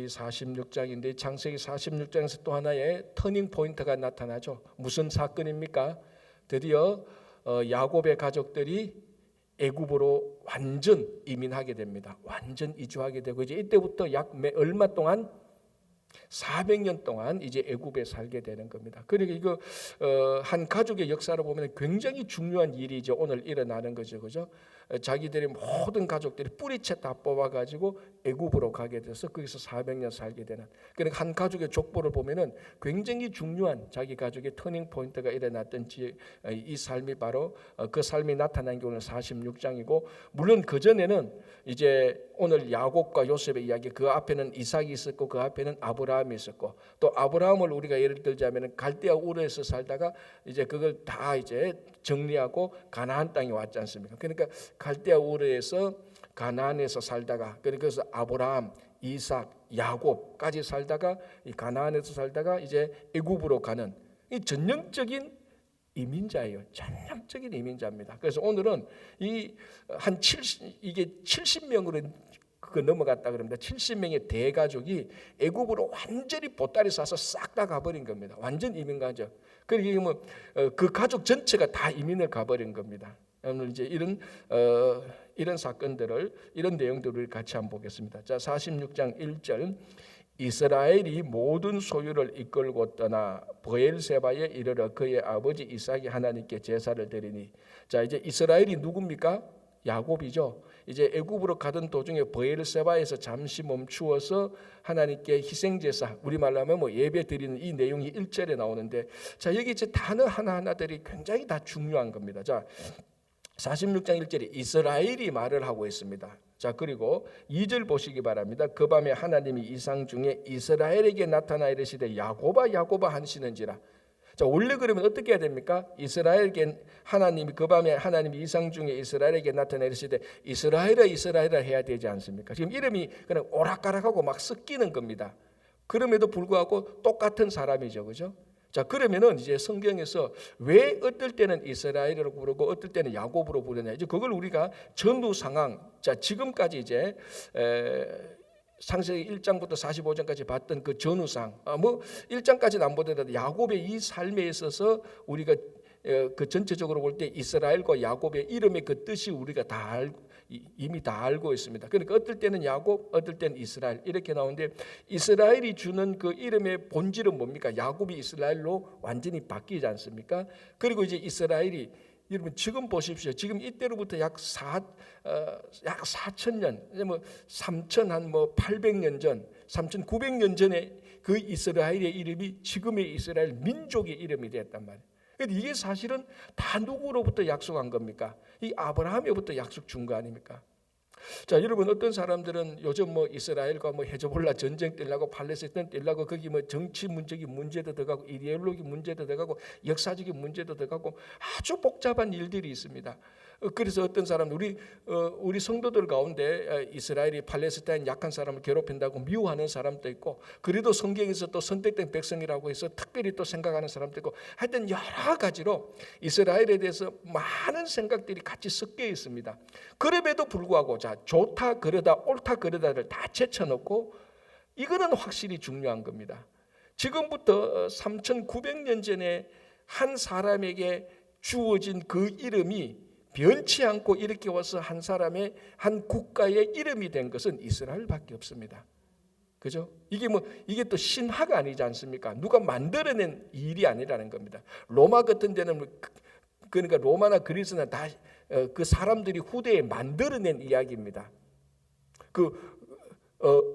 46장인데 창세기 46장에서 또 하나의 터닝 포인트가 나타나죠. 무슨 사건입니까? 드디어 야곱의 가족들이 애굽으로 완전 이민하게 됩니다. 완전 이주하게 되고 이제 이때부터 약 얼마 동안 400년 동안 이제 애굽에 살게 되는 겁니다. 그러니까 이거 한 가족의 역사를 보면 굉장히 중요한 일이죠. 오늘 일어나는 거죠, 그죠? 자기들의 모든 가족들이 뿌리채 다 뽑아가지고 애굽으로 가게 돼서 거기서 400년 살게 되는. 그러니까 한 가족의 족보를 보면은 굉장히 중요한 자기 가족의 터닝 포인트가 일어났던 이 삶이 바로 그 삶이 나타난 게 오늘 46장이고, 물론 그 전에는 이제 오늘 야곱과 요셉의 이야기, 그 앞에는 이삭이 있었고 그 앞에는 아브라함이 있었고, 또 아브라함을 우리가 예를 들자면 갈대아 우르에서 살다가 이제 그걸 다 이제 정리하고 가나안 땅에 왔지 않습니까? 그러니까 갈대아 우르에서 가나안에서 살다가, 그래서 아브라함, 이삭, 야곱까지 살다가 이 가나안에서 살다가 이제 애굽으로 가는 이 전형적인 이민자예요. 전형적인 이민자입니다. 그래서 오늘은 이게 70명으로 그거 넘어갔다 그럽니다. 70명의 대가족이 애굽으로 완전히 보따리 싸서 싹 다 가버린 겁니다. 완전 이민 가족. 그리고 그 가족 전체가 다 이민을 가버린 겁니다. 오늘 이제 이런 사건들을, 이런 내용들을 같이 한번 보겠습니다. 자, 46장 1절. 이스라엘이 모든 소유를 이끌고 떠나 브엘세바에 이르러 그의 아버지 이삭이 하나님께 제사를 드리니. 자, 이제 이스라엘이 누굽니까? 야곱이죠. 이제 애굽으로 가던 도중에 브엘세바에서 잠시 멈추어서 하나님께 희생제사, 우리말로 하면 뭐 예배 드리는 이 내용이 1절에 나오는데, 자, 여기 이제 단어 하나하나들이 굉장히 다 중요한 겁니다. 자, 46장 1절에 이스라엘이 말을 하고 있습니다. 자, 그리고 2절 보시기 바랍니다. 그 밤에 하나님이 이상 중에 이스라엘에게 나타나 이르시되 야곱아 야곱아 하시는지라. 자, 원래 그러면 어떻게 해야 됩니까? 이스라엘에게 하나님이 그 밤에 하나님이 이상 중에 이스라엘에게 나타나 이르시되 이스라엘아 이스라엘아 해야 되지 않습니까? 지금 이름이 그냥 오락가락하고 막 섞이는 겁니다. 그럼에도 불구하고 똑같은 사람이죠, 그죠? 자, 그러면은 이제 성경에서 왜 어떨 때는 이스라엘이라고 부르고 어떨 때는 야곱으로 부르냐, 이제 그걸 우리가 전후 상황, 자, 지금까지 이제 창세기 1장부터 45장까지 봤던 그 전후상, 뭐 1장까지는 안 보더라도 야곱의 이 삶에 있어서 우리가 그 전체적으로 볼 때 이스라엘과 야곱의 이름의 그 뜻이 우리가 이미 다 알고 있습니다. 그러니까 어떨 때는 야곱, 어떨 때는 이스라엘 이렇게 나오는데, 이스라엘이 주는 그 이름의 본질은 뭡니까? 야곱이 이스라엘로 완전히 바뀌지 않습니까? 그리고 이제 이스라엘이, 여러분 지금 보십시오. 지금 이때로부터 약 4,000년, 뭐 800년 전, 3,900년 전에 그 이스라엘의 이름이 지금의 이스라엘 민족의 이름이 되었단 말이에요. 이게 사실은 다 누구로부터 약속한 겁니까? 이 아브라함으로부터 약속 준 거 아닙니까? 자, 여러분, 어떤 사람들은 요즘 뭐 이스라엘과 뭐 헤즈볼라 전쟁 떼려고 팔레스타인 떼려고 거기 뭐 정치 문적인 문제도 들어가고 이데올로기 문제도 들어가고 역사적인 문제도 들어가고 아주 복잡한 일들이 있습니다. 그래서 어떤 사람, 우리 성도들 가운데 이스라엘이 팔레스타인 약한 사람을 괴롭힌다고 미워하는 사람도 있고, 그래도 성경에서 또 선택된 백성이라고 해서 특별히 또 생각하는 사람도 있고, 하여튼 여러 가지로 이스라엘에 대해서 많은 생각들이 같이 섞여 있습니다. 그럼에도 불구하고, 자, 좋다 그러다 옳다 그러다를 다 제쳐놓고, 이거는 확실히 중요한 겁니다. 지금부터 3,900년 전에 한 사람에게 주어진 그 이름이 변치 않고 이렇게 와서 한 사람의, 한 국가의 이름이 된 것은 이스라엘밖에 없습니다. 그죠? 이게 또 신화가 아니지 않습니까? 누가 만들어낸 일이 아니라는 겁니다. 로마 같은 데는, 그러니까 로마나 그리스는 다 그 사람들이 후대에 만들어낸 이야기입니다.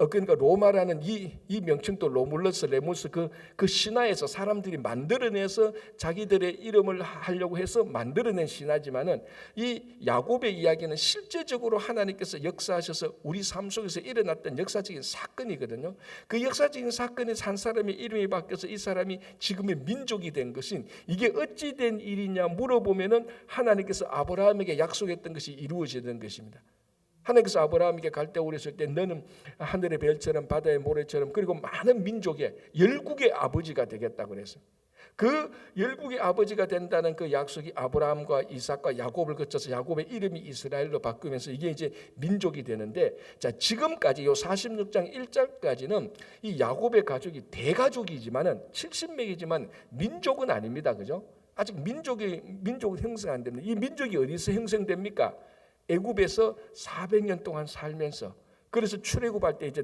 그러니까 로마라는 이 명칭도 로물러스, 레무스, 그 신화에서 사람들이 만들어내서 자기들의 이름을 하려고 해서 만들어낸 신화지만은, 이 야곱의 이야기는 실제적으로 하나님께서 역사하셔서 우리 삶 속에서 일어났던 역사적인 사건이거든요. 그 역사적인 사건에서 한 사람의 이름이 바뀌어서 이 사람이 지금의 민족이 된 것은, 이게 어찌 된 일이냐 물어보면은 하나님께서 아브라함에게 약속했던 것이 이루어지는 것입니다. 하나님께서 아브라함에게 갈대아 우르에 있을 때 너는 하늘의 별처럼 바다의 모래처럼 그리고 많은 민족의 열국의 아버지가 되겠다고 그랬어요. 그 열국의 아버지가 된다는 그 약속이 아브라함과 이삭과 야곱을 거쳐서 야곱의 이름이 이스라엘로 바꾸면서 이게 이제 민족이 되는데, 자, 지금까지 요 46장 1절까지는 이 야곱의 가족이 대가족이지만은 70명이지만 민족은 아닙니다. 그죠? 아직 민족은 형성 안 됩니다. 이 민족이 어디서 형성됩니까? 애굽에서 400년 동안 살면서, 그래서 출애굽할 때 이제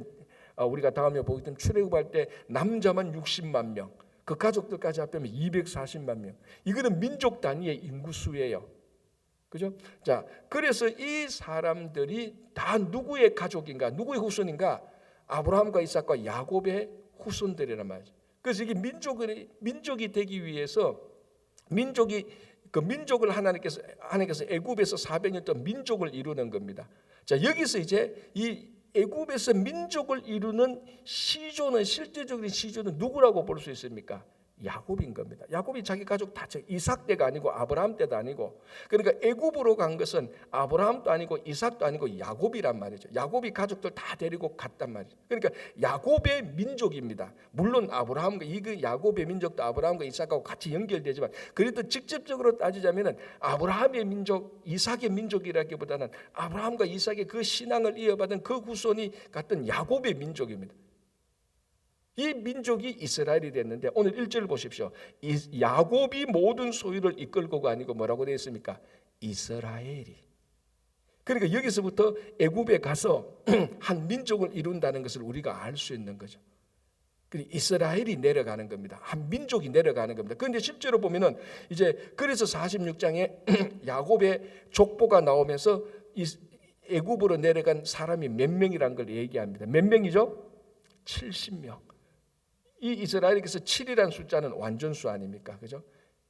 우리가 다음에 보게 되면 출애굽할 때 남자만 60만 명, 그 가족들까지 합하면 240만 명. 이거는 민족 단위의 인구수예요. 그죠? 자, 그래서 이 사람들이 다 누구의 가족인가? 누구의 후손인가? 아브라함과 이삭과 야곱의 후손들이란 말이죠. 그래서 이게 민족이 되기 위해서 그 민족을 하나님께서 애굽에서 400년 동안 민족을 이루는 겁니다. 자, 여기서 이제 이 애굽에서 민족을 이루는 시조는, 실제적인 시조는 누구라고 볼 수 있습니까? 야곱인 겁니다. 야곱이 자기 가족 다 이삭 때가 아니고 아브라함 때도 아니고, 그러니까 애굽으로 간 것은 아브라함도 아니고 이삭도 아니고 야곱이란 말이죠. 야곱이 가족들 다 데리고 갔단 말이죠. 그러니까 야곱의 민족입니다. 물론 아브라함과 이 야곱의 민족도 아브라함과 이삭하고 같이 연결되지만, 그래도 직접적으로 따지자면은 아브라함의 민족, 이삭의 민족이라기보다는 아브라함과 이삭의 그 신앙을 이어받은 그 후손이 같은 야곱의 민족입니다. 이 민족이 이스라엘이 됐는데, 오늘 1절 보십시오. 야곱이 모든 소유를 이끌고가 아니고 뭐라고 되어 있습니까? 이스라엘이. 그러니까 여기서부터 애굽에 가서 한 민족을 이룬다는 것을 우리가 알 수 있는 거죠. 이스라엘이 내려가는 겁니다. 한 민족이 내려가는 겁니다. 그런데 실제로 보면은 이제 그래서 46장에 야곱의 족보가 나오면서 애굽으로 내려간 사람이 몇 명이라는 걸 얘기합니다. 몇 명이죠? 70명. 이 이스라엘에서 7이라는 숫자는 완전수 아닙니까? 그죠?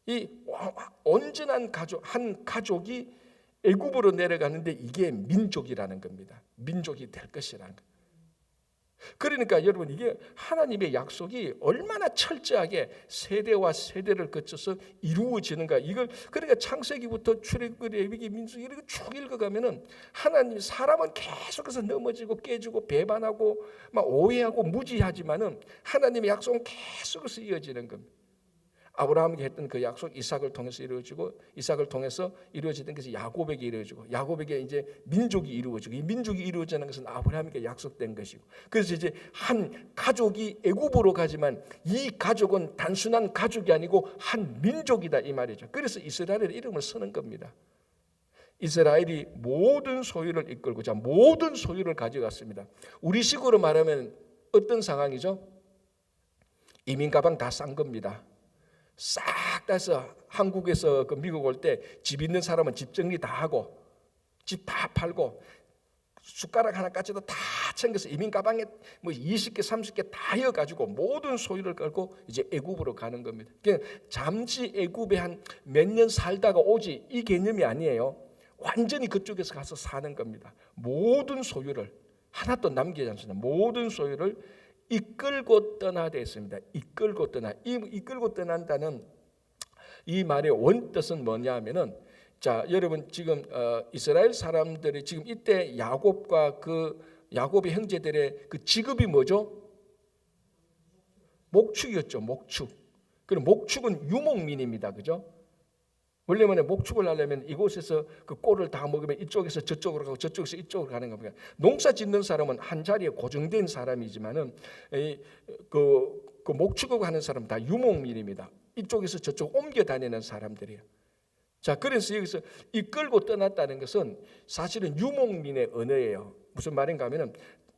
이 온전한 가족, 한 가족이 애굽으로 내려가는데 이게 민족이라는 겁니다. 민족이 될 것이라는 것. 그러니까 여러분, 이게 하나님의 약속이 얼마나 철저하게 세대와 세대를 거쳐서 이루어지는가, 이걸 그러니까 창세기부터 출애굽, 레위기, 민수기 이렇게 쭉 읽어가면은 하나님, 사람은 계속해서 넘어지고 깨지고 배반하고 막 오해하고 무지하지만은 하나님의 약속은 계속해서 이어지는 겁니다. 아브라함에게 했던 그 약속 이삭을 통해서 이루어지고, 이삭을 통해서 이루어지던 것이 야곱에게 이루어지고, 야곱에게 이제 민족이 이루어지고, 이 민족이 이루어지는 것은 아브라함에게 약속된 것이고, 그래서 이제 한 가족이 애굽으로 가지만 이 가족은 단순한 가족이 아니고 한 민족이다 이 말이죠. 그래서 이스라엘의 이름을 쓰는 겁니다. 이스라엘이 모든 소유를 이끌고, 자, 모든 소유를 가져갔습니다. 우리식으로 말하면 어떤 상황이죠? 이민 가방 다 싼 겁니다. 싹 따서 한국에서 그 미국 올 때 집 있는 사람은 집 정리 다 하고 집 다 팔고 숟가락 하나까지도 다 챙겨서 이민 가방에 뭐 20개 30개 다 해가지고 모든 소유를 끌고 이제 애굽으로 가는 겁니다. 그냥 잠시 애굽에 한 몇 년 살다가 오지 이 개념이 아니에요. 완전히 그쪽에서 가서 사는 겁니다. 모든 소유를 하나도 남기지 않습니다. 모든 소유를 이끌고 떠나야 있습니다. 이끌고 떠나. 이끌고 떠난다는 이 말의 원뜻은 뭐냐 하면은, 자, 여러분 지금 이스라엘 사람들이 지금 이때 야곱과 그 야곱의 형제들의 그 직업이 뭐죠? 목축이었죠. 목축. 그럼 목축은 유목민입니다. 그죠? 원래는 목축을 하려면 이곳에서 그 꼴을 다 먹으면 이쪽에서 저쪽으로 가고 저쪽에서 이쪽으로 가는 겁니다. 농사 짓는 사람은 한 자리에 고정된 사람이지만은 그 목축을 하는 사람은 다 유목민입니다. 이쪽에서 저쪽 옮겨 다니는 사람들이에요. 자, 그래서 여기서 이끌고 떠났다는 것은 사실은 유목민의 언어예요. 무슨 말인가 하면은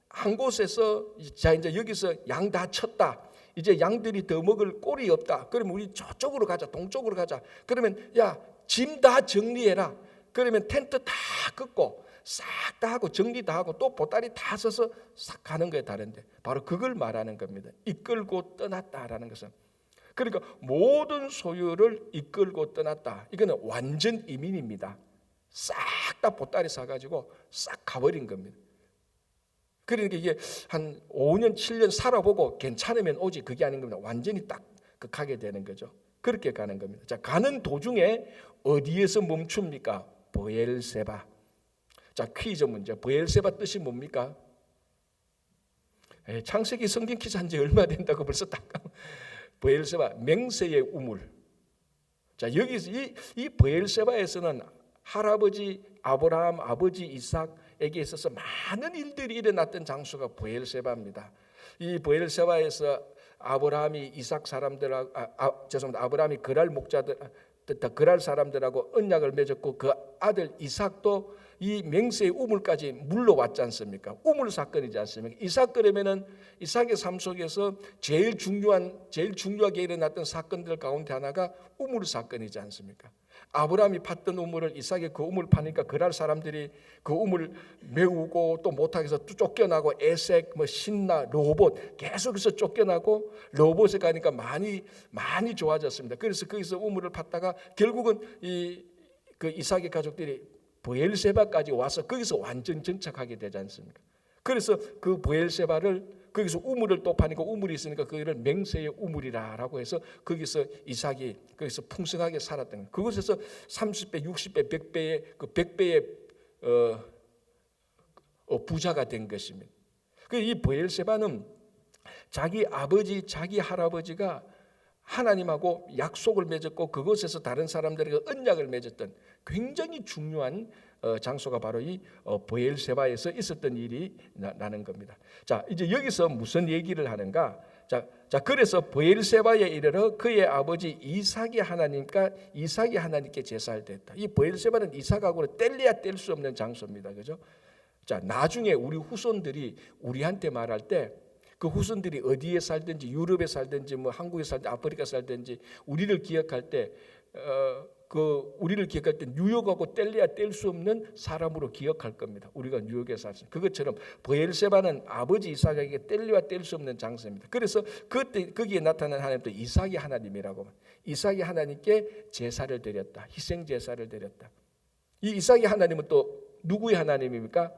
한 곳에서, 자, 이제 여기서 양 다 쳤다. 이제 양들이 더 먹을 꼴이 없다. 그러면 우리 저쪽으로 가자, 동쪽으로 가자. 그러면 야, 짐 다 정리해라. 그러면 텐트 다 긋고 싹 다 하고 정리 다 하고 또 보따리 다 써서 싹 가는 거에 다른데, 바로 그걸 말하는 겁니다. 이끌고 떠났다라는 것은. 그러니까 모든 소유를 이끌고 떠났다. 이거는 완전 이민입니다. 싹 다 보따리 사가지고 싹 가버린 겁니다. 그러니까 이게 한 5년 7년 살아보고 괜찮으면 오지, 그게 아닌 겁니다. 완전히 딱 가게 되는 거죠. 그렇게 가는 겁니다. 자, 가는 도중에 어디에서 멈춥니까? 브엘세바. 자, 퀴즈 문제. 브엘세바 뜻이 뭡니까? 창세기 성경 퀴즈 한 지 얼마 된다고 벌써 딱 브엘세바, 맹세의 우물. 자, 여기서 이 브엘세바에서는 할아버지 아브라함, 아버지 이삭에게 있어서 많은 일들이 일어났던 장소가 브엘세바입니다. 이 브엘세바에서 아브라함이 이삭 사람들하고 아브라함이 그랄 목자들 그랄 사람들하고 언약을 맺었고 그 아들 이삭도 이 맹세의 우물까지 물러왔지 않습니까? 우물 사건이지 않습니까? 이 사건이면은 이삭의 삶 속에서 제일 중요하게 일어났던 사건들 가운데 하나가 우물 사건이지 않습니까? 아브라함이 팠던 우물을 이삭이 그 우물 파니까 그랄 사람들이 그 우물 메우고 또 못하게 해서 쫓겨나고 에색, 신나, 르호봇 계속해서 쫓겨나고 르호봇에 가니까 많이 좋아졌습니다. 그래서 거기서 우물을 팠다가 결국은 그 이삭의 가족들이 브엘세바까지 와서 거기서 완전 정착하게 되지 않습니까? 그래서 그 브엘세바를 거기서 우물을 또 파니까 우물이 있으니까 그거를 맹세의 우물이라고 해서 거기서 이삭이 거기서 풍성하게 살았던 거예요. 그곳에서 30배, 60배, 100배의 그 100배의 부자가 된 것입니다. 이 브엘세바는 자기 아버지, 자기 할아버지가 하나님하고 약속을 맺었고 그곳에서 다른 사람들에게 언약을 맺었던 굉장히 중요한 장소가 바로 이 브엘세바에서 있었던 일이 나는 겁니다. 자, 이제 여기서 무슨 얘기를 하는가? 자, 그래서 브엘세바에 이르러 그의 아버지 이삭이 하나님께 제사를 드렸다. 이 브엘세바는 이삭하고는 뗄래야 뗄 수 없는 장소입니다. 그죠? 자, 나중에 우리 후손들이 우리한테 말할 때 그 후손들이 어디에 살든지 유럽에 살든지 한국에 살든지 아프리카 살든지 우리를 기억할 때 뉴욕하고 뗄래야 뗄 수 없는 사람으로 기억할 겁니다. 우리가 뉴욕에 살았어요. 그것처럼 브엘세바는 아버지 이삭에게 뗄래야 뗄 수 없는 장소입니다. 그래서 그때 거기에 나타난 하나님도 이삭이 하나님이라고. 이삭이 하나님께 제사를 드렸다. 희생 제사를 드렸다. 이 이삭이 하나님은 또 누구의 하나님입니까?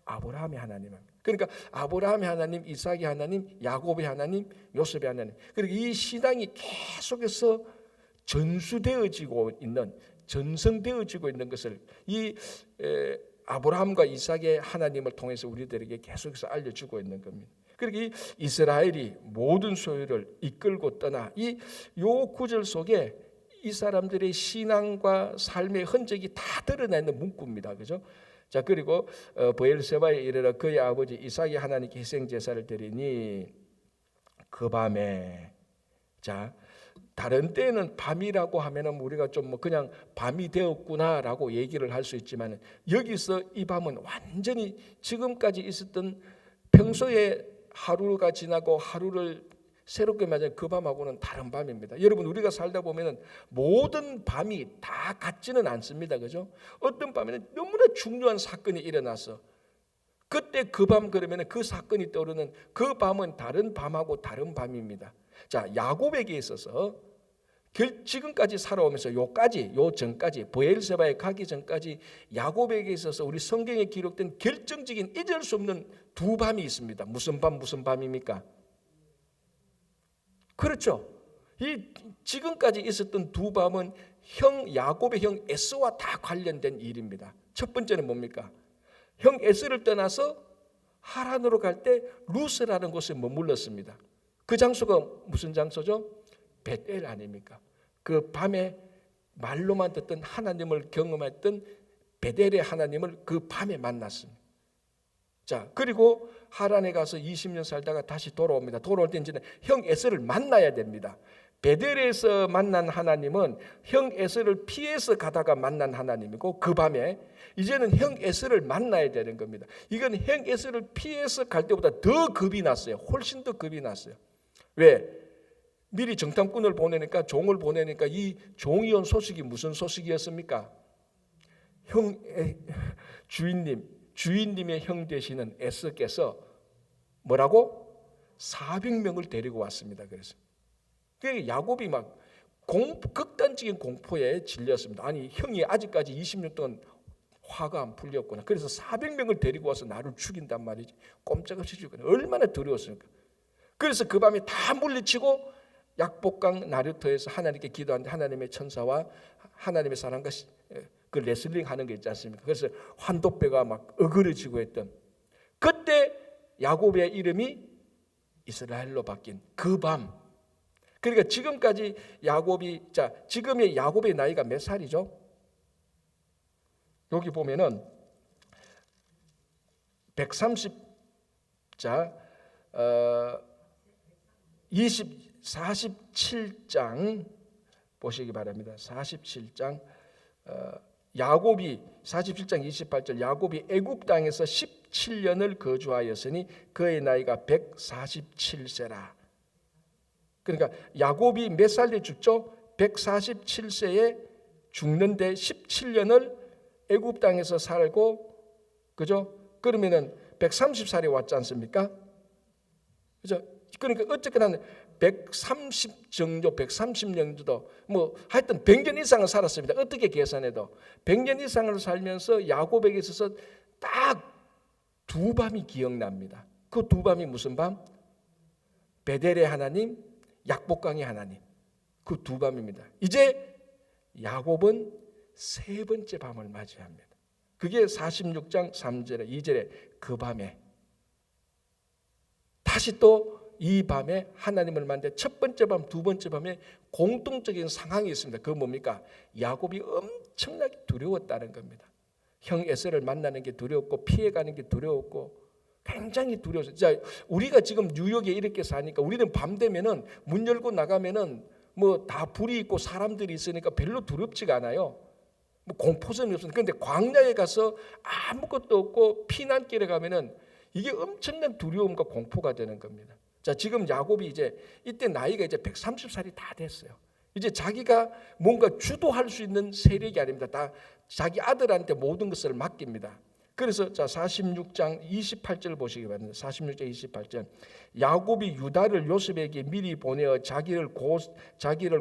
아브라함의 하나님입니다. 그러니까 아브라함의 하나님, 이삭의 하나님, 야곱의 하나님, 요셉의 하나님. 그리고 이 신앙이 계속해서 전수되어지고 있는 것을 이 아브라함과 이삭의 하나님을 통해서 우리들에게 계속해서 알려주고 있는 겁니다. 그리고 이 이스라엘이 모든 소유를 이끌고 떠나 요 구절 속에 이 사람들의 신앙과 삶의 흔적이 다 드러나 있는 문구입니다. 그죠? 자, 그리고 브엘세바에 이르러 그의 아버지 이삭이 하나님께 희생 제사를 드리니 그 밤에, 자, 다른 때는 밤이라고 하면은 우리가 좀 그냥 밤이 되었구나라고 얘기를 할 수 있지만 여기서 이 밤은 완전히 지금까지 있었던 평소에 하루가 지나고 하루를 새롭게 맞은 그 밤하고는 다른 밤입니다. 여러분, 우리가 살다 보면은 모든 밤이 다 같지는 않습니다. 그죠? 어떤 밤에는 너무나 중요한 사건이 일어나서 그때 그 밤 그러면은 그 사건이 떠오르는 그 밤은 다른 밤하고 다른 밤입니다. 자, 야곱에게 있어서 지금까지 살아오면서 요 전까지 브엘세바에 가기 전까지 야곱에게 있어서 우리 성경에 기록된 결정적인 잊을 수 없는 두 밤이 있습니다. 무슨 밤입니까? 그렇죠. 이 지금까지 있었던 두 밤은 야곱의 형 에서와 다 관련된 일입니다. 첫 번째는 뭡니까? 형 에서를 떠나서 하란으로 갈 때 루스라는 곳에 머물렀습니다. 그 장소가 무슨 장소죠? 베델 아닙니까? 그 밤에 말로만 듣던 하나님을 경험했던 베델의 하나님을 그 밤에 만났습니다. 자, 그리고 하란에 가서 20년 살다가 다시 돌아옵니다. 돌아올 때 이제는 형 에서를 만나야 됩니다. 베델에서 만난 하나님은 형 에서를 피해서 가다가 만난 하나님이고 그 밤에 이제는 형 에서를 만나야 되는 겁니다. 이건 형 에서를 피해서 갈 때보다 더 겁이 났어요. 훨씬 더 겁이 났어요. 왜? 미리 정탐꾼을 보내니까 종을 보내니까 이 종이 온 소식이 무슨 소식이었습니까? 주인님의 형 되시는 에서께서 뭐라고? 400명을 데리고 왔습니다. 그래서 야곱이 막 극단적인 공포에 질렸습니다. 아니, 형이 아직까지 20년 동안 화가 안 풀렸구나. 그래서 400명을 데리고 와서 나를 죽인단 말이지. 꼼짝없이 죽이네. 얼마나 두려웠습니까? 그래서 그 밤에 다 물리치고 약복강 나루터에서 하나님께 기도하는데 하나님의 천사와 하나님의 사람과 그 레슬링 하는 게 있지 않습니까? 그래서 환도뼈가 막 어그러지고 했던 그때 야곱의 이름이 이스라엘로 바뀐 그 밤, 그러니까 지금까지 야곱이 지금의 야곱의 나이가 몇 살이죠? 여기 보면은 47장 보시기 바랍니다. 47장 야곱이 47장 28절 야곱이 애굽 땅에서 17년을 거주하였으니 그의 나이가 147세라. 그러니까 야곱이 몇 살에 죽죠? 147세에 죽는데 17년을 애굽 땅에서 살고, 그죠? 그러면은 130살에 왔지 않습니까? 그죠? 그러니까 어쨌거나 130 정도, 130년 정도, 뭐 하여튼 100년 이상을 살았습니다. 어떻게 계산해도 100년 이상을 살면서 야곱에게 있어서 딱 두 밤이 기억납니다. 그 두 밤이 무슨 밤? 베델의 하나님, 약복강의 하나님. 그 두 밤입니다. 이제 야곱은 세 번째 밤을 맞이합니다. 그게 46장 3절에 2절에 그 밤에 다시 또 이 밤에 하나님을 만났는데 첫 번째 밤, 두 번째 밤에 공통적인 상황이 있습니다. 그건 뭡니까? 야곱이 엄청나게 두려웠다는 겁니다. 형 에서를 만나는 게 두려웠고 피해가는 게 두려웠고 굉장히 두려웠어요. 자, 우리가 지금 뉴욕에 이렇게 사니까 우리는 밤 되면은 문 열고 나가면은 뭐 다 불이 있고 사람들이 있으니까 별로 두렵지가 않아요. 뭐 공포성이 없습니다. 그런데 광야에 가서 아무것도 없고 피난길에 가면은 이게 엄청난 두려움과 공포가 되는 겁니다. 자, 지금 야곱이 이제 이때 나이가 이제 130살이 다 됐어요. 이제 자기가 뭔가 주도할 수 있는 세력이 아닙니다. 다 자기 아들한테 모든 것을 맡깁니다. 그래서 자 46장 28절 보시기 바랍니다. 46장 28절 야곱이 유다를 요셉에게 미리 보내어 자기를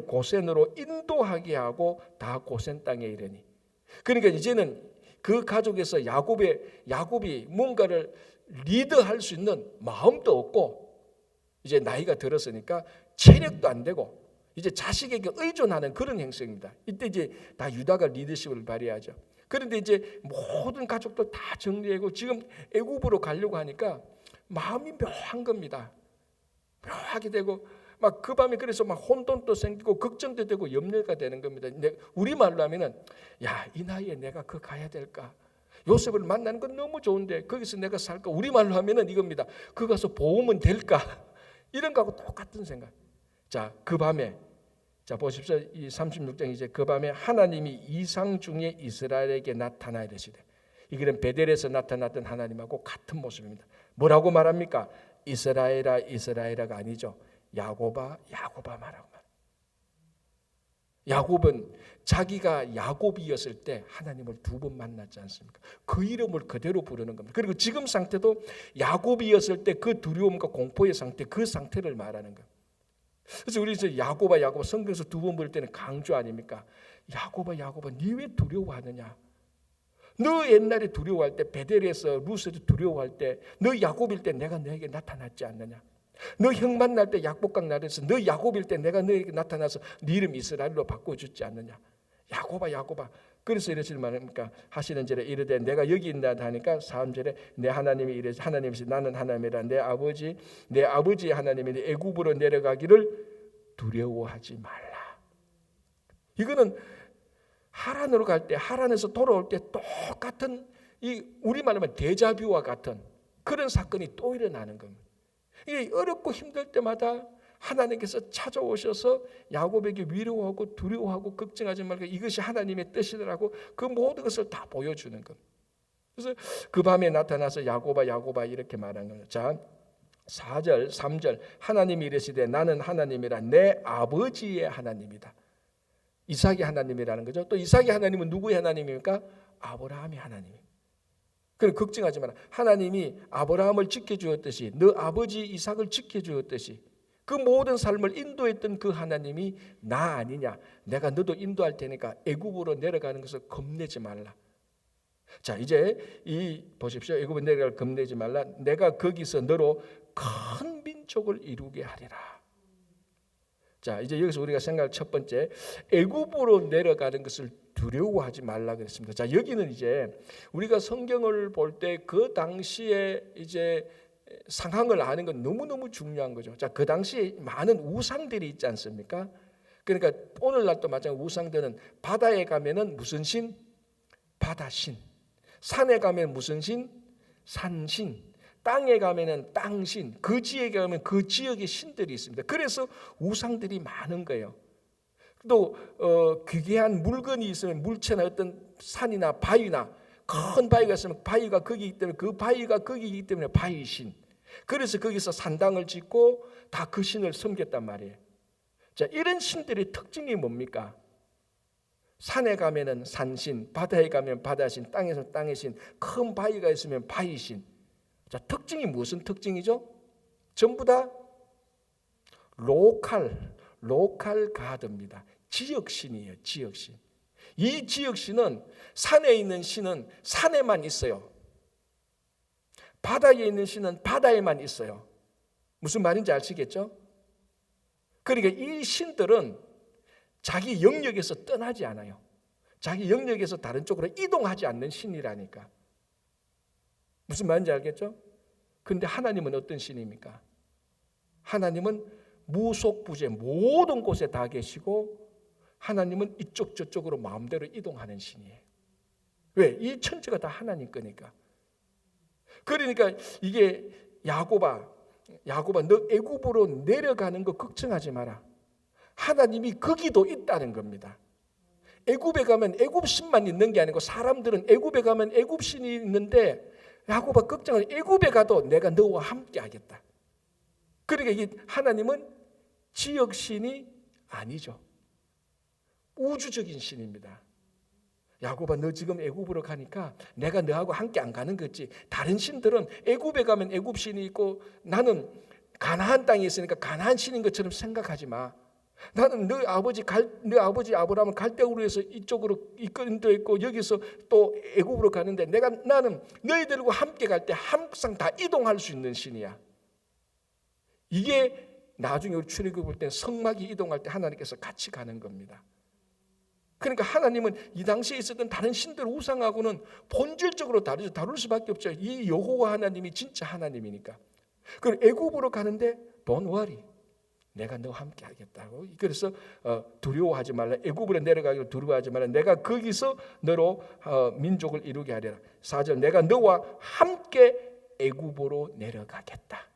고센으로 인도하게 하고 다 고센 땅에 이르니. 그러니까 이제는 그 가족에서 야곱이 뭔가를 리드할 수 있는 마음도 없고 이제 나이가 들었으니까 체력도 안 되고 이제 자식에게 의존하는 그런 행성입니다. 이때 이제 다 유다가 리더십을 발휘하죠. 그런데 이제 모든 가족들 다 정리하고 지금 애굽으로 가려고 하니까 마음이 묘한 겁니다. 묘하게 되고 막 그 밤에 그래서 막 혼돈도 생기고 걱정도 되고 염려가 되는 겁니다. 우리 말로 하면은 야, 이 나이에 내가 그 가야 될까? 요셉을 만나는 건 너무 좋은데 거기서 내가 살까? 우리 말로 하면은 이겁니다. 그 가서 보험은 될까? 이런 거하고 똑같은 생각. 자, 그 밤에 자 보십시오. 이 36장 이제 그 밤에 하나님이 이상 중에 이스라엘에게 나타나 이르시되 이거는 베델에서 나타났던 하나님하고 같은 모습입니다. 뭐라고 말합니까? 이스라엘아 이스라엘아가 아니죠. 야곱아 야곱아 말하고 말. 야곱은 자기가 야곱이었을 때 하나님을 두 번 만났지 않습니까? 그 이름을 그대로 부르는 겁니다. 그리고 지금 상태도 야곱이었을 때 그 두려움과 공포의 상태, 그 상태를 말하는 거예요. 그래서 우리 이제 야곱아 야곱아 성경에서 두 번 부를 때는 강조 아닙니까? 야곱아 야곱아 니 왜 두려워하느냐? 너 옛날에 두려워할 때 베델에서 루스도 두려워할 때 너 야곱일 때 내가 너에게 나타났지 않느냐? 너 형 만날 때 약복강 나라에서 너 야곱일 때 내가 너에게 나타나서 네 이름 이스라엘로 바꿔주지 않느냐? 야곱아 야곱아. 그래서 이러실 말입니까? 하시는 절에 이르되 내가 여기 있다 하니까 3절에 내 하나님이 이르시 하나님이시 나는 하나님이라 내 아버지의 하나님이 애굽으로 내려가기를 두려워하지 말라. 이거는 하란으로 갈 때 하란에서 돌아올 때 똑같은 이 우리 말하면 데자뷰와 같은 그런 사건이 또 일어나는 겁니다. 이게 어렵고 힘들 때마다 하나님께서 찾아오셔서 야곱에게 위로하고 두려워하고 걱정하지 말고 이것이 하나님의 뜻이라고 그 모든 것을 다 보여주는 겁니다. 그래서 그 밤에 나타나서 야곱아 야곱아 이렇게 말하는 겁니다. 자 4절 3절 하나님이 이르시되 나는 하나님이라 내 아버지의 하나님이다. 이삭의 하나님이라는 거죠. 또 이삭의 하나님은 누구의 하나님입니까? 아브라함의 하나님입니다. 그럼 걱정하지 마라. 하나님이 아브라함을 지켜주었듯이 너 아버지 이삭을 지켜주었듯이 그 모든 삶을 인도했던 그 하나님이 나 아니냐. 내가 너도 인도할 테니까 애굽으로 내려가는 것을 겁내지 말라. 자 이제 보십시오. 애굽으로 내려갈 겁내지 말라. 내가 거기서 너로 큰 민족을 이루게 하리라. 자 이제 여기서 우리가 생각할 첫 번째 애굽으로 내려가는 것을 두려워하지 말라 그랬습니다. 자 여기는 이제 우리가 성경을 볼 때 그 당시에 이제 상황을 아는 건 너무너무 중요한 거죠. 자, 그 당시에 많은 우상들이 있지 않습니까? 그러니까 오늘날도 마찬가지로 우상들은 바다에 가면은 무슨 신? 바다신. 산에 가면 무슨 신? 산신. 땅에 가면은 땅신. 그 지역에 가면 그 지역의 신들이 있습니다. 그래서 우상들이 많은 거예요. 또 귀귀한 물건이 있으면 물체나 어떤 산이나 바위나 큰 바위가 있으면 바위가 거기이기 때문에 그 바위가 거기이기 때문에 바위신. 그래서 거기서 산당을 짓고 다 그 신을 섬겼단 말이에요. 자, 이런 신들의 특징이 뭡니까? 산에 가면은 산신, 바다에 가면 바다신, 땅에서 땅의 신, 큰 바위가 있으면 바위신. 자, 특징이 무슨 특징이죠? 전부 다 로컬 가드입니다. 지역신이에요. 지역신. 이 지역신은 산에 있는 신은 산에만 있어요. 바다에 있는 신은 바다에만 있어요. 무슨 말인지 아시겠죠? 그러니까 이 신들은 자기 영역에서 떠나지 않아요. 자기 영역에서 다른 쪽으로 이동하지 않는 신이라니까. 무슨 말인지 알겠죠? 그런데 하나님은 어떤 신입니까? 하나님은 무속부재 모든 곳에 다 계시고 하나님은 이쪽 저쪽으로 마음대로 이동하는 신이에요. 왜? 이 천지가 다 하나님 거니까. 그러니까 이게 야곱아 너 애굽으로 내려가는 거 걱정하지 마라. 하나님이 거기도 있다는 겁니다. 애굽에 가면 애굽신만 있는 게 아니고 사람들은 애굽에 가면 애굽신이 있는데 야곱아 걱정하지 마. 애굽에 가도 내가 너와 함께 하겠다. 그러니까 이 하나님은 지역신이 아니죠. 우주적인 신입니다. 야곱아 너 지금 애굽으로 가니까 내가 너하고 함께 안 가는 거지. 다른 신들은 애굽에 가면 애굽 신이 있고 나는 가나안 땅에 있으니까 가나안 신인 것처럼 생각하지 마. 나는 너 아버지 아브라함은 갈대우르 에서 이쪽으로 이끌도 있고 여기서 또 애굽으로 가는데 나는 너희들과 함께 갈 때 항상 다 이동할 수 있는 신이야. 이게 나중에 우리 출애굽 볼 때 성막이 이동할 때 하나님께서 같이 가는 겁니다. 그러니까 하나님은 이 당시에 있었던 다른 신들 우상하고는 본질적으로 다르죠. 다룰 수밖에 없죠. 이 여호와 하나님이 진짜 하나님이니까. 그럼 애굽으로 가는데 Don't worry. 내가 너와 함께 하겠다고. 그래서 두려워하지 말라. 애굽으로 내려가기를 두려워하지 말라. 내가 거기서 너로 민족을 이루게 하리라. 4절 내가 너와 함께 애굽으로 내려가겠다.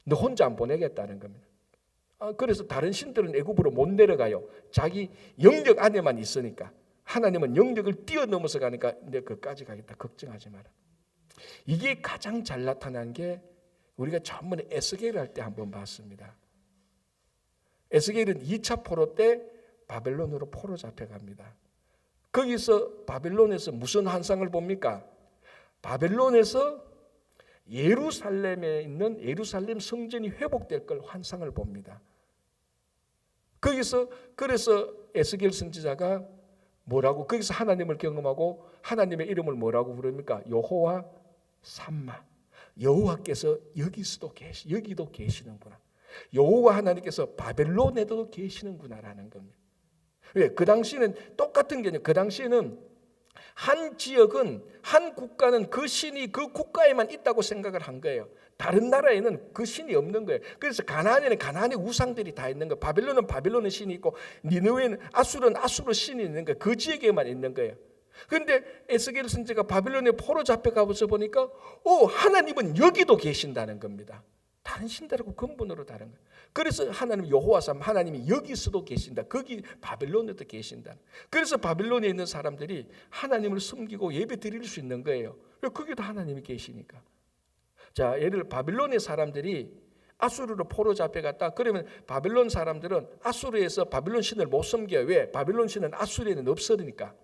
너 혼자 안 보내겠다는 겁니다. 그래서 다른 신들은 애굽으로 못 내려가요. 자기 영역 안에만 있으니까. 하나님은 영역을 뛰어넘어서 가니까 내가 그까지 가겠다. 걱정하지 마라. 이게 가장 잘 나타난 게 우리가 전번에 에스겔 할 때 한번 봤습니다. 에스겔은 2차 포로 때 바벨론으로 포로 잡혀갑니다. 거기서 바벨론에서 무슨 환상을 봅니까? 바벨론에서 예루살렘에 있는 예루살렘 성전이 회복될 걸 환상을 봅니다. 거기서 그래서 에스겔 선지자가 뭐라고 거기서 하나님을 경험하고 하나님의 이름을 뭐라고 부릅니까? 여호와 삼마. 여호와께서 여기도 계시는구나. 여호와 하나님께서 바벨론에도 계시는구나라는 겁니다. 왜? 그 당시에는 똑같은 게 아니에요. 그 당시에는 한 지역은 한 국가는 그 신이 그 국가에만 있다고 생각을 한 거예요. 다른 나라에는 그 신이 없는 거예요. 그래서 가나안에는 가나안의 우상들이 다 있는 거예요. 바벨론은 바벨론의 신이 있고 니느웨는 아수르는 아수르 신이 있는 거예요. 그 지역에만 있는 거예요. 그런데 에스겔 선지자가 바벨론에 포로 잡혀가서 보니까 하나님은 여기도 계신다는 겁니다. 다른 신들하고 근본으로 다른 거예요. 그래서 하나님 여호와삼 하나님이 여기서도 계신다. 거기 바벨론에도 계신다. 그래서 바벨론에 있는 사람들이 하나님을 섬기고 예배 드릴 수 있는 거예요. 거기도 하나님이 계시니까. 자, 예를 들어 바벨론의 사람들이 아수르로 포로 잡혀갔다. 그러면 바벨론 사람들은 아수르에서 바벨론 신을 못 섬겨요. 왜? 바벨론 신은 아수르에는 없으니까.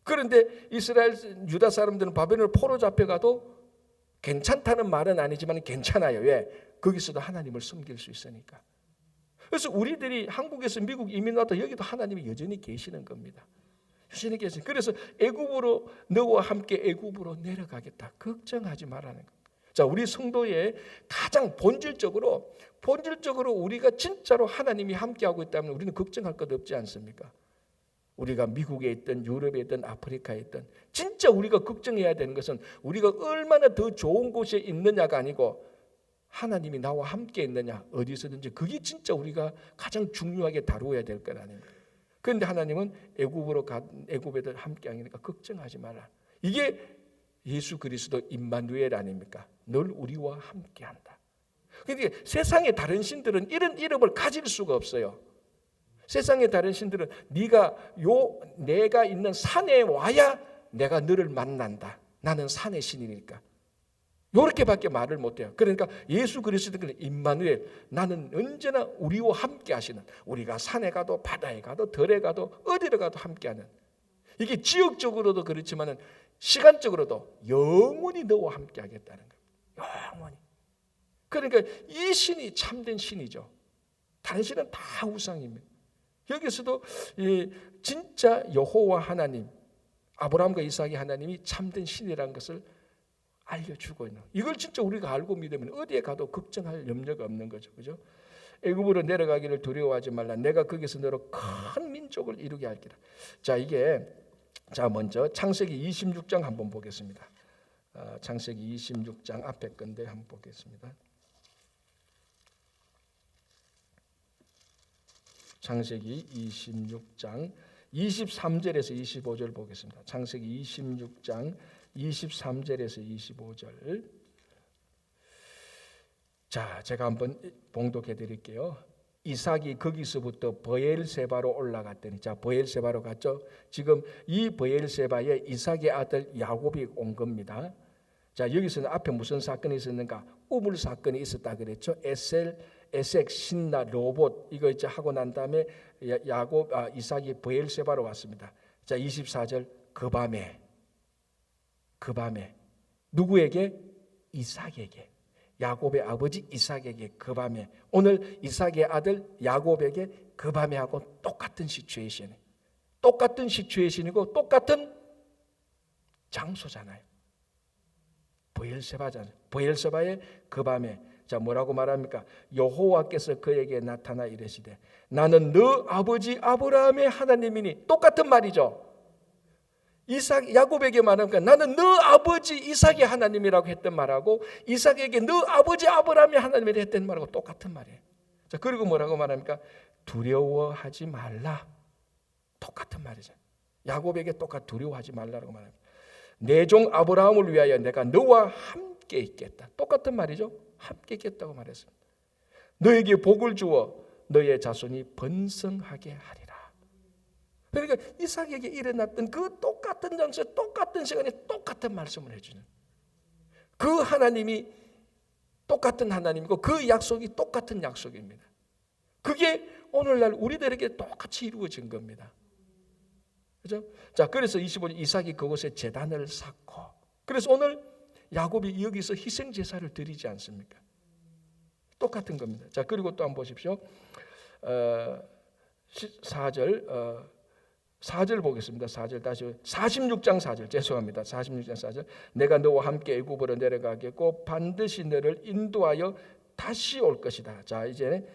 그런데 이스라엘 유다 사람들은 바벨론 포로 잡혀가도 괜찮다는 말은 아니지만 괜찮아요. 왜? 거기서도 하나님을 섬길 수 있으니까. 그래서 우리들이 한국에서 미국 이민 와도 여기도 하나님이 여전히 계시는 겁니다. 여전히 계시는. 그래서 애굽으로 너와 함께 애굽으로 내려가겠다. 걱정하지 말라는 겁니다. 자, 우리 성도의 가장 본질적으로 우리가 진짜로 하나님이 함께하고 있다면 우리는 걱정할 것 없지 않습니까? 우리가 미국에 있든 유럽에 있든 아프리카에 있든 진짜 우리가 걱정해야 되는 것은 우리가 얼마나 더 좋은 곳에 있느냐가 아니고 하나님이 나와 함께 있느냐, 어디서든지. 그게 진짜 우리가 가장 중요하게 다루어야 될 것 아닙니까? 그런데 하나님은 애굽에들 함께 하니까 걱정하지 마라. 이게 예수 그리스도 임마누엘 아닙니까? 늘 우리와 함께 한다. 그런데 세상의 다른 신들은 이런 이름을 가질 수가 없어요. 세상의 다른 신들은 내가 있는 산에 와야 내가 너를 만난다. 나는 산의 신이니까. 이렇게밖에 말을 못해요. 그러니까 예수 그리스도는 임마누엘, 나는 언제나 우리와 함께 하시는, 우리가 산에 가도 바다에 가도 들에 가도 어디로 가도 함께하는, 이게 지역적으로도 그렇지만 시간적으로도 영원히 너와 함께하겠다는 거예요. 영원히. 그러니까 이 신이 참된 신이죠. 다른 신은 다 우상입니다. 여기서도 진짜 여호와 하나님, 아브라함과 이삭의 하나님이 참된 신이라는 것을 알려주고 있는, 이걸 진짜 우리가 알고 믿으면 어디에 가도 걱정할 염려가 없는 거죠. 그죠? 애굽으로 내려가기를 두려워하지 말라. 내가 거기서 너로 큰 민족을 이루게 할기라. 자, 먼저 창세기 26장 한번 보겠습니다. 창세기 26장 앞에 건데 한번 보겠습니다. 창세기 26장 23절에서 25절 보겠습니다. 창세기 26장 23절에서 25절. 자, 제가 한번 봉독해 드릴게요. 이삭이 거기서부터 브엘세바로 올라갔더니, 자, 브엘세바로 갔죠. 지금 이 브엘세바에 이삭의 아들 야곱이 온 겁니다. 자, 여기서는 앞에 무슨 사건이 있었는가? 우물 사건이 있었다 그랬죠. 에색, 신나, 로봇 이거 이제 하고 난 다음에 이삭이 브엘세바로 왔습니다. 자, 24절. 그 밤에 누구에게? 이삭에게. 야곱의 아버지 이삭에게 그 밤에, 오늘 이삭의 아들 야곱에게 그 밤에 하고 똑같은 시츄에이션이, 똑같은 시츄에이션이고 똑같은 장소잖아요. 브엘세바잖아요. 브엘세바의 그 밤에, 자, 뭐라고 말합니까? 여호와께서 그에게 나타나 이르시되 나는 너 아버지 아브라함의 하나님이니. 똑같은 말이죠. 야곱에게 말하니까 나는 너 아버지 이삭의 하나님이라고 했던 말하고, 이삭에게 너 아버지 아브라함의 하나님이라고 했던 말하고 똑같은 말이에요. 자, 그리고 뭐라고 말합니까? 두려워하지 말라. 똑같은 말이죠. 야곱에게 똑같이 두려워하지 말라라고 말합니다. 내 종 아브라함을 위하여 내가 너와 함께 있겠다. 똑같은 말이죠. 함께 있겠다고 말했습니다. 너에게 복을 주어 너의 자손이 번성하게 하리라. 그러니까 이삭에게 일어났던 그 똑같은 장소에 똑같은 시간에 똑같은 말씀을 해주는, 그 하나님이 똑같은 하나님이고 그 약속이 똑같은 약속입니다. 그게 오늘날 우리들에게 똑같이 이루어진 겁니다. 그죠? 자, 그래서 25절 이삭이 그곳에 제단을 쌓고, 그래서 오늘 야곱이 여기서 희생 제사를 드리지 않습니까? 똑같은 겁니다. 자, 그리고 또 한번 보십시오. 4절 보겠습니다. 4절 다시 46장 4절 죄송합니다. 46장 4절. 내가 너와 함께 애굽으로 내려가겠고 반드시 너를 인도하여 다시 올 것이다. 자, 이제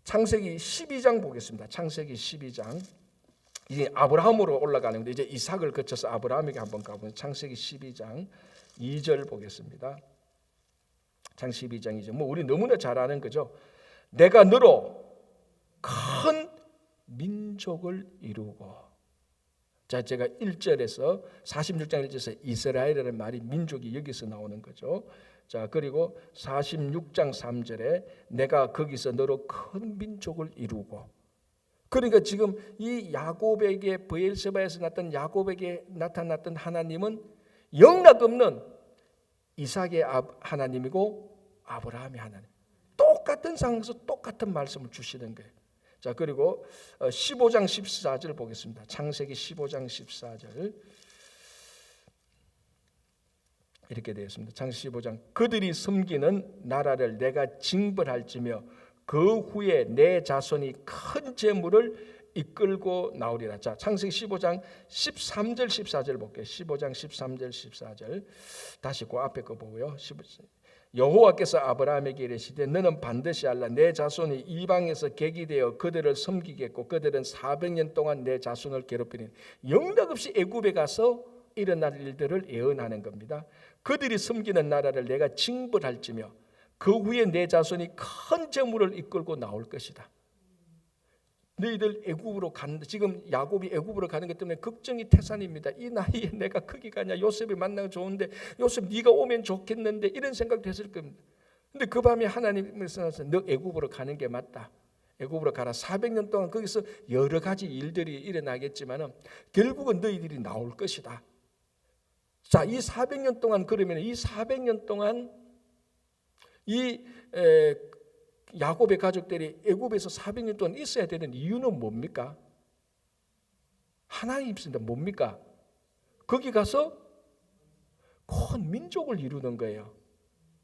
창세기 12장 보겠습니다. 창세기 12장. 이제 아브라함으로 올라가는데 이제 이삭을 거쳐서 아브라함에게 한번 가보면 창세기 12장 2절 보겠습니다. 창세기 12장 2절. 뭐 우리 너무나 잘 아는 거죠. 내가 너로 큰 민족을 이루고. 자, 제가 1절에서 46장 1절에서 이스라엘이라는 말이 민족이 여기서 나오는 거죠. 자, 그리고 46장 3절에 내가 거기서 너로 큰 민족을 이루고. 그러니까 지금 이 야곱에게, 브엘세바에서 나타난 야곱에게 나타났던 하나님은 영락없는 이삭의 하나님이고 아브라함의 하나님. 똑같은 상황에서 똑같은 말씀을 주시는 거예요. 자, 그리고 15장 14절 보겠습니다. 창세기 15장 14절 이렇게 되어 있습니다. 창세기 15장. 그들이 섬기는 나라를 내가 징벌할지며 그 후에 내 자손이 큰 재물을 이끌고 나오리라. 자, 창세기 15장 13절 14절 볼게요. 15장 13절 14절 다시 그 앞에 거 보고요. 여호와께서 아브라함에게 이르시되 너는 반드시 알라. 내 자손이 이방에서 객이 되어 그들을 섬기겠고 그들은 400년 동안 내 자손을 괴롭히니 영락없이 애굽에 가서 일어날 일들을 예언하는 겁니다. 그들이 섬기는 나라를 내가 징벌할지며 그 후에 내 자손이 큰 재물을 이끌고 나올 것이다. 너희들 애굽으로 가는데, 지금 야곱이 애굽으로 가는 것 때문에 걱정이 태산입니다. 이 나이에 내가 거기 가냐, 요셉을 만나면 좋은데, 요셉 네가 오면 좋겠는데, 이런 생각도 했을 겁니다. 근데 그 밤에 하나님께서 너 애굽으로 가는 게 맞다. 애굽으로 가라. 400년 동안 거기서 여러 가지 일들이 일어나겠지만 결국은 너희들이 나올 것이다. 자, 이 400년 동안, 그러면 이 400년 동안 이 야곱의 가족들이 애굽에서 400년 동안 있어야 되는 이유는 뭡니까? 하나님 있습니다. 뭡니까? 거기 가서 큰 민족을 이루는 거예요.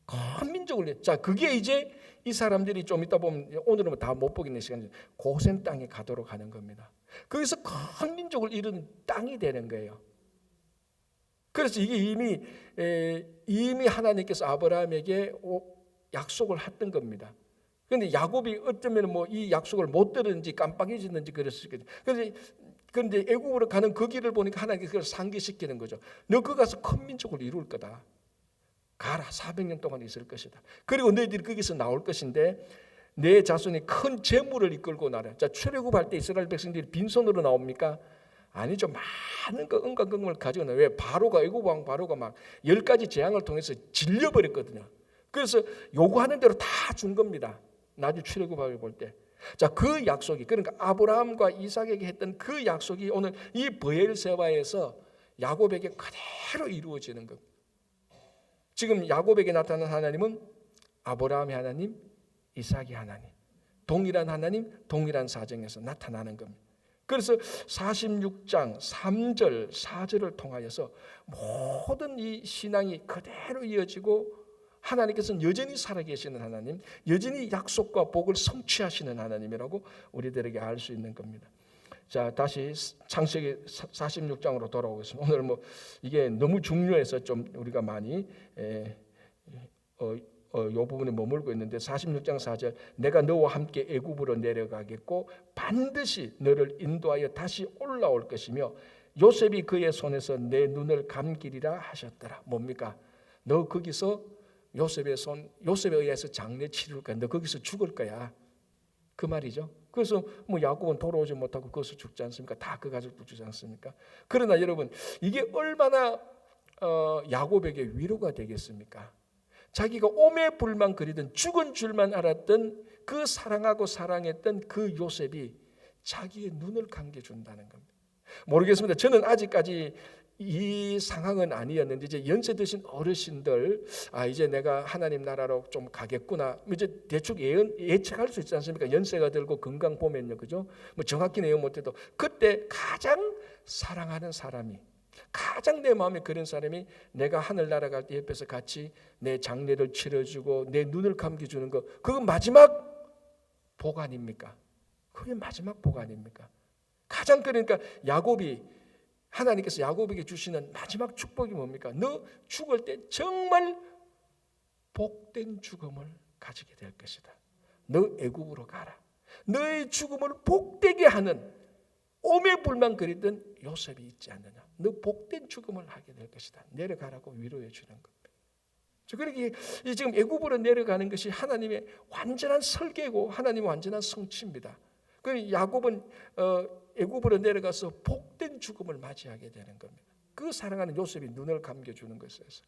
큰 민족을. 자, 그게 이제 이 사람들이 좀 이따 보면, 오늘은 다 못 보겠는 시간이죠. 고센 땅에 가도록 하는 겁니다. 거기서 큰 민족을 이루는 땅이 되는 거예요. 그래서 이게 이미 하나님께서 아브라함에게 약속을 했던 겁니다. 그런데 야곱이 어쩌면 뭐 이 약속을 못 들었는지 깜빡해졌는지 그랬을 거예요. 그런데 애굽으로 가는 그 길을 보니까 하나님께서 그걸 상기시키는 거죠. 너 거기 가서 큰 민족을 이룰 거다. 가라. 400년 동안 있을 것이다. 그리고 너희들이 거기서 나올 것인데 내 자손이 큰 재물을 이끌고 나라. 자, 출애굽할 때 이스라엘 백성들이 빈손으로 나옵니까? 아니죠. 많은 거 은광금을 가지고 나와요. 왜? 바로가, 애굽 왕 바로가 막 10가지 재앙을 통해서 질려버렸거든요. 그래서 요구하는 대로 다 준 겁니다. 나중에 출애굽을 볼 때. 자, 그 약속이, 그러니까 아브라함과 이삭에게 했던 그 약속이 오늘 이 브엘세바에서 야곱에게 그대로 이루어지는 겁니다. 지금 야곱에게 나타난 하나님은 아브라함의 하나님, 이삭의 하나님, 동일한 하나님, 동일한 사정에서 나타나는 겁니다. 그래서 46장 3절 4절을 통하여서 모든 이 신앙이 그대로 이어지고, 하나님께서는 여전히 살아계시는 하나님, 여전히 약속과 복을 성취하시는 하나님이라고 우리들에게 알 수 있는 겁니다. 자, 다시 창세기 46장으로 돌아오겠습니다. 오늘 뭐 이게 너무 중요해서 좀 우리가 많이 이 부분에 머물고 있는데, 46장 4절, 내가 너와 함께 애굽으로 내려가겠고 반드시 너를 인도하여 다시 올라올 것이며 요셉이 그의 손에서 내 눈을 감기리라 하셨더라. 뭡니까? 너 거기서 요셉에 의해서 장례 치를 거야. 너 거기서 죽을 거야. 그 말이죠. 그래서 뭐 야곱은 돌아오지 못하고 거기서 죽지 않습니까? 다 그 가족도 죽지 않습니까? 그러나 여러분, 이게 얼마나 야곱에게 위로가 되겠습니까? 자기가 오매불만 그리던, 죽은 줄만 알았던 그 사랑하고 사랑했던 그 요셉이 자기의 눈을 감겨준다는 겁니다. 모르겠습니다. 저는 아직까지 이 상황은 아니었는데, 이제 연세 드신 어르신들, 이제 내가 하나님 나라로 좀 가겠구나, 이제 대충 예측할 수 있지 않습니까? 연세가 들고 건강 보면요, 그죠? 뭐 정확히 내용 못해도 그때 가장 사랑하는 사람이, 가장 내 마음에 그런 사람이 내가 하늘나라 갈 때 옆에서 같이 내 장례를 치러주고 내 눈을 감겨주는 거, 그건 마지막 복 아닙니까? 그게 마지막 복 아닙니까? 가장, 그러니까 야곱이, 하나님께서 야곱에게 주시는 마지막 축복이 뭡니까? 너 죽을 때 정말 복된 죽음을 가지게 될 것이다. 너 애굽으로 가라. 너의 죽음을 복되게 하는, 오매불만 그리던 요셉이 있지 않느냐. 너 복된 죽음을 하게 될 것이다. 내려가라고 위로해 주는 겁니다. 그러기에 지금 애굽으로 내려가는 것이 하나님의 완전한 설계고 하나님의 완전한 성취입니다. 그 야곱은 애굽으로 내려가서 복된 죽음을 맞이하게 되는 겁니다. 그 사랑하는 요셉이 눈을 감겨주는 것에서.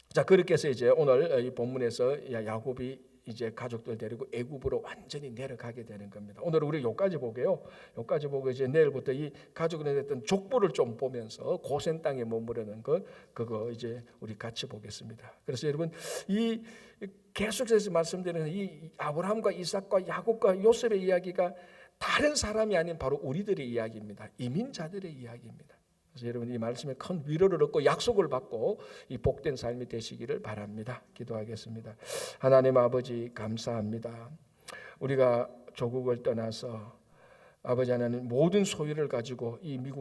자, 그렇게 해서 이제 오늘 이 본문에서 야곱이 이제 가족들 데리고 애굽으로 완전히 내려가게 되는 겁니다. 오늘 우리 여기까지 보게요. 여기까지 보고 이제 내일부터 이 가족들에 했던 족보를 좀 보면서 고센 땅에 머무르는 그거 이제 우리 같이 보겠습니다. 그래서 여러분, 이 계속해서 말씀드리는 이 아브라함과 이삭과 야곱과 요셉의 이야기가 다른 사람이 아닌 바로 우리들의 이야기입니다. 이민자들의 이야기입니다. 그래서 여러분, 이 말씀에 큰 위로를 얻고 약속을 받고 이 복된 삶이 되시기를 바랍니다. 기도하겠습니다. 하나님 아버지, 감사합니다. 우리가 조국을 떠나서 아버지 하나님 모든 소유를 가지고 이 미국